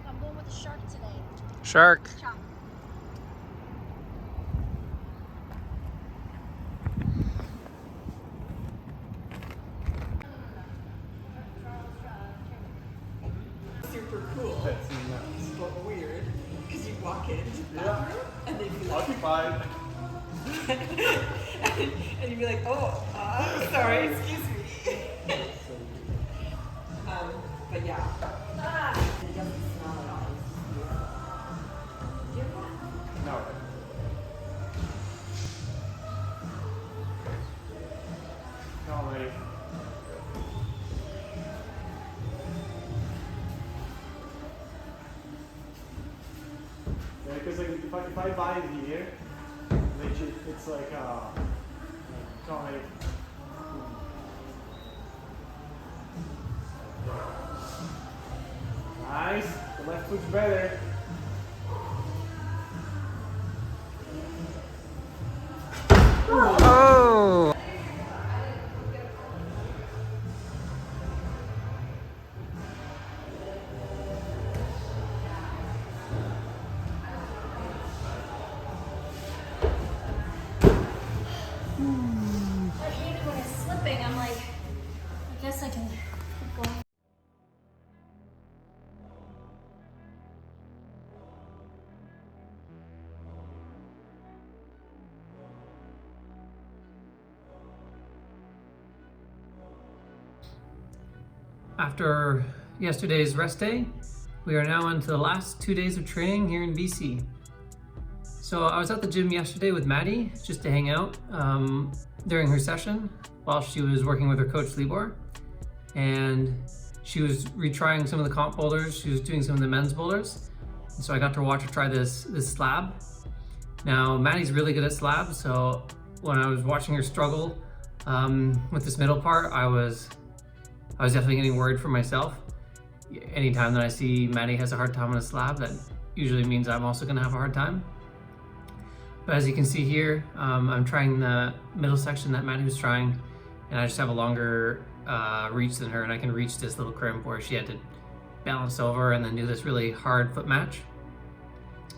I'm going with the shark today. Shark. Chop. Super cool. That's nuts. But weird. Because you walk into the Yeah. bathroom and they'd be like, Occupied. and you'd be like, oh, sorry, excuse me. But yeah. It doesn't smell at all. Do you have that? No. No, like. Yeah, because like if I buy it here, it's like kind of like. Nice. The left foot's better. Oh! I hate it when it's slipping. I'm like, I guess I can keep going. After yesterday's rest day, we are now on to the last 2 days of training here in BC. So I was at the gym yesterday with Maddie just to hang out during her session while she was working with her coach Libor. And she was retrying some of the comp boulders. She was doing some of the men's boulders. And so I got to watch her try this slab. Now Maddie's really good at slab, so when I was watching her struggle with this middle part, I was definitely getting worried for myself. Anytime that I see Maddie has a hard time on a slab, that usually means I'm also gonna have a hard time. But as you can see here, I'm trying the middle section that Maddie was trying, and I just have a longer reach than her, and I can reach this little crimp where she had to balance over and then do this really hard foot match.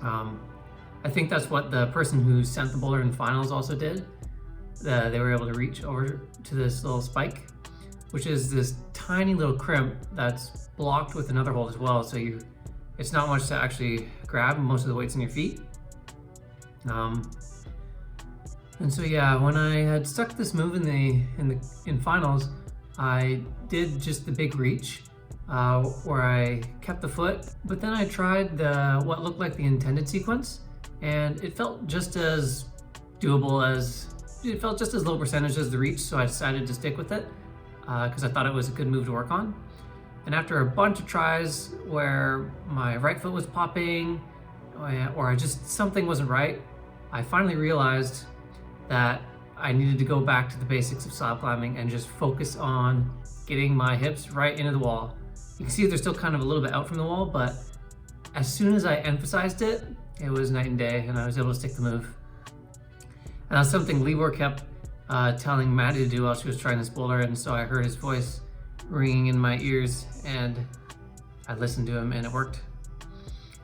I think that's what the person who sent the boulder in finals also did. They were able to reach over to this little spike, which is this tiny little crimp that's blocked with another hold as well. So it's not much to actually grab. Most of the weight's in your feet. And so yeah, when I had stuck this move in finals, I did just the big reach where I kept the foot, but then I tried what looked like the intended sequence, and it felt just as doable it felt just as low percentage as the reach. So I decided to stick with it because I thought it was a good move to work on. And after a bunch of tries where my right foot was popping or something wasn't right, I finally realized that I needed to go back to the basics of slab climbing and just focus on getting my hips right into the wall. You can see they're still kind of a little bit out from the wall, but as soon as I emphasized it, it was night and day, and I was able to stick the move. And that's something Libor kept telling Maddie to do while she was trying this boulder, and so I heard his voice ringing in my ears, and I listened to him, and it worked.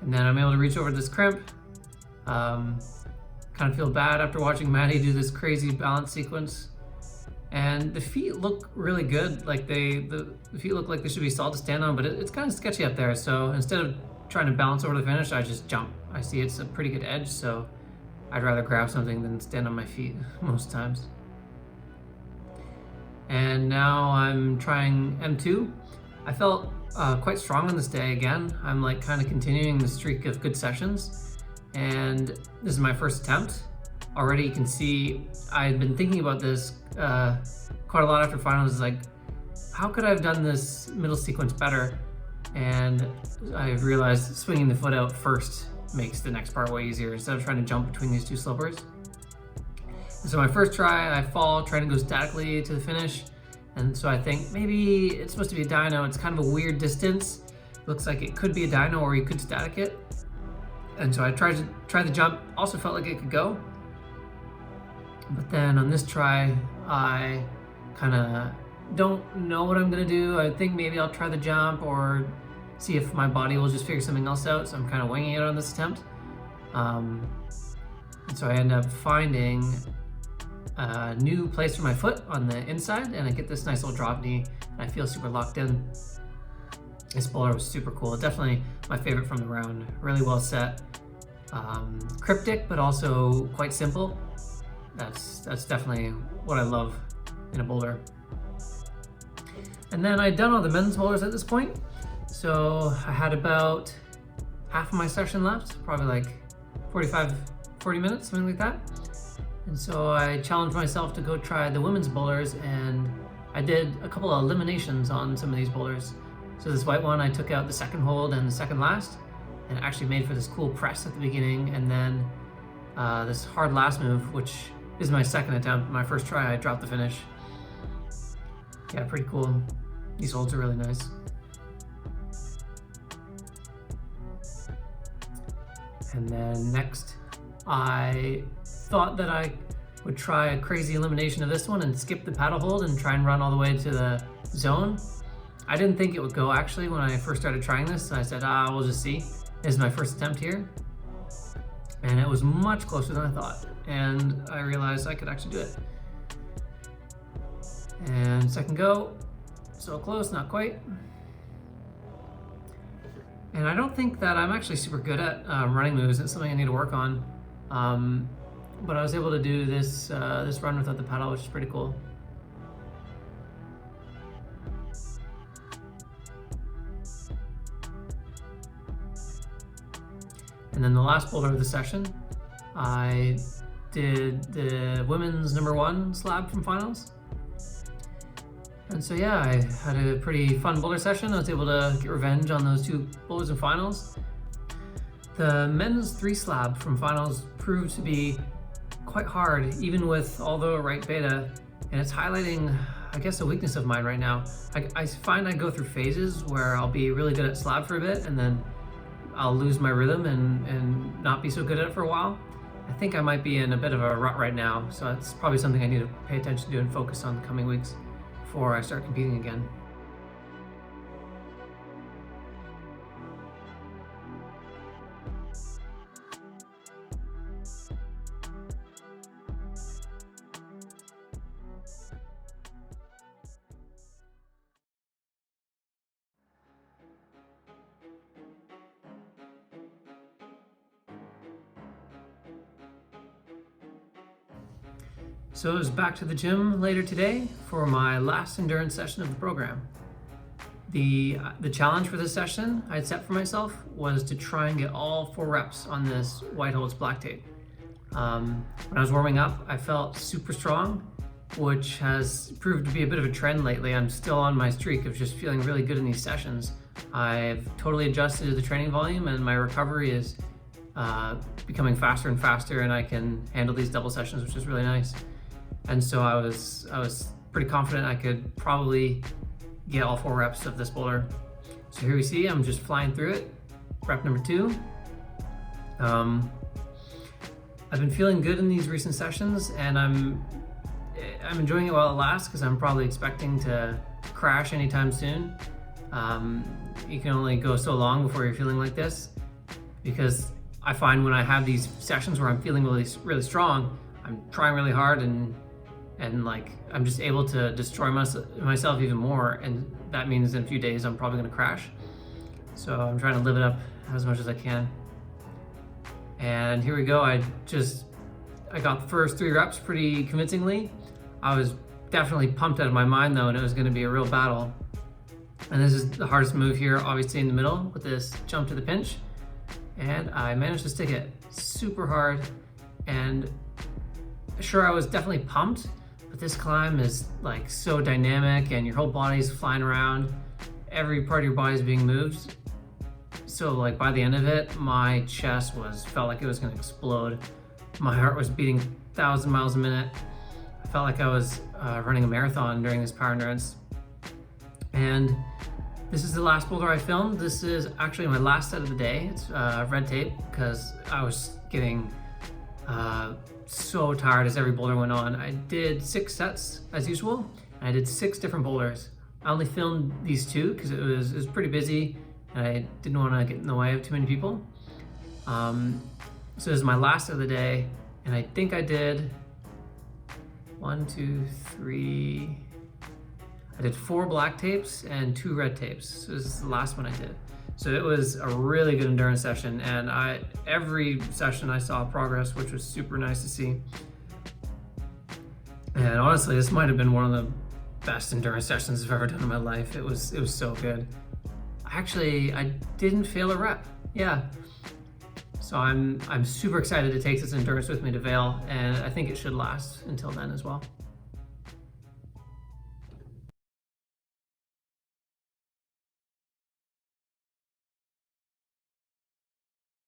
And then I'm able to reach over this crimp. Kind of feel bad after watching Maddie do this crazy balance sequence. And the feet look really good. Like the feet look like they should be solid to stand on, but it's kind of sketchy up there. So instead of trying to balance over the finish, I just jump. I see it's a pretty good edge, so I'd rather grab something than stand on my feet most times. And now I'm trying M2. I felt quite strong on this day again. I'm like kind of continuing the streak of good sessions. And this is my first attempt. Already you can see I had been thinking about this quite a lot after finals. Like, how could I have done this middle sequence better? And I realized swinging the foot out first makes the next part way easier instead of trying to jump between these two slopers. And so my first try, I fall, trying to go statically to the finish. And so I think maybe it's supposed to be a dyno. It's kind of a weird distance. Looks like it could be a dyno or you could static it. And so I tried the jump, also felt like it could go. But then on this try, I kind of don't know what I'm gonna do. I think maybe I'll try the jump or see if my body will just figure something else out. So I'm kind of winging it on this attempt. And so I end up finding a new place for my foot on the inside, and I get this nice little drop knee, and I feel super locked in. This boulder was super cool. Definitely my favorite from the round. Really well set. Cryptic, but also quite simple. That's definitely what I love in a boulder. And then I'd done all the men's boulders at this point. So I had about half of my session left, probably like 40 minutes, something like that. And so I challenged myself to go try the women's boulders, and I did a couple of eliminations on some of these boulders. So this white one, I took out the second hold and the second last, and actually made for this cool press at the beginning, and then this hard last move, which is my second attempt. My first try, I dropped the finish. Yeah, pretty cool. These holds are really nice. And then next, I thought that I would try a crazy elimination of this one and skip the paddle hold and try and run all the way to the zone. I didn't think it would go actually when I first started trying this, so I said, we'll just see. This is my first attempt here. And it was much closer than I thought. And I realized I could actually do it. And second go, so close, not quite. And I don't think that I'm actually super good at running moves. It's something I need to work on. But I was able to do this run without the paddle, which is pretty cool. And then the last boulder of the session, I did the women's #1 slab from finals. And so yeah, I had a pretty fun boulder session. I was able to get revenge on those 2 boulders in finals. The men's 3 slab from finals proved to be quite hard, even with all the right beta, and it's highlighting, I guess, a weakness of mine right now. I find I go through phases where I'll be really good at slab for a bit, and then I'll lose my rhythm and not be so good at it for a while. I think I might be in a bit of a rut right now, so it's probably something I need to pay attention to and focus on the coming weeks before I start competing again. So I was back to the gym later today for my last endurance session of the program. The challenge for this session I'd set for myself was to try and get all 4 reps on this white holds black tape. When I was warming up, I felt super strong, which has proved to be a bit of a trend lately. I'm still on my streak of just feeling really good in these sessions. I've totally adjusted to the training volume, and my recovery is becoming faster and faster, and I can handle these double sessions, which is really nice. And so I was pretty confident I could probably get all 4 reps of this boulder. So here we see I'm just flying through it. Rep number 2. I've been feeling good in these recent sessions, and I'm enjoying it while it lasts, because I'm probably expecting to crash anytime soon. You can only go so long before you're feeling like this, because I find when I have these sessions where I'm feeling really strong, I'm trying really hard and like I'm just able to destroy myself even more, and that means in a few days I'm probably gonna crash. So I'm trying to live it up as much as I can. And here we go. I got the first 3 reps pretty convincingly. I was definitely pumped out of my mind though, and it was gonna be a real battle. And this is the hardest move here, obviously in the middle with this jump to the pinch. And I managed to stick it super hard, and sure, I was definitely pumped, but this climb is like so dynamic and your whole body's flying around. Every part of your body is being moved. So like by the end of it, my chest felt like it was gonna explode. My heart was beating 1,000 miles a minute. I felt like I was running a marathon during this power endurance. And this is the last boulder I filmed. This is actually my last set of the day. It's red tape, because I was getting so tired as every boulder went on. I did 6 sets as usual, and I did 6 different boulders. I only filmed these 2 because it was pretty busy, and I didn't want to get in the way of too many people. So this is my last of the day, and I think I did 1, 2, 3. I did 4 black tapes and 2 red tapes. So this is the last one I did. So it was a really good endurance session, and every session I saw progress, which was super nice to see. And honestly, this might have been one of the best endurance sessions I've ever done in my life. It was so good. Actually, I didn't fail a rep. Yeah. So I'm super excited to take this endurance with me to Vail, and I think it should last until then as well.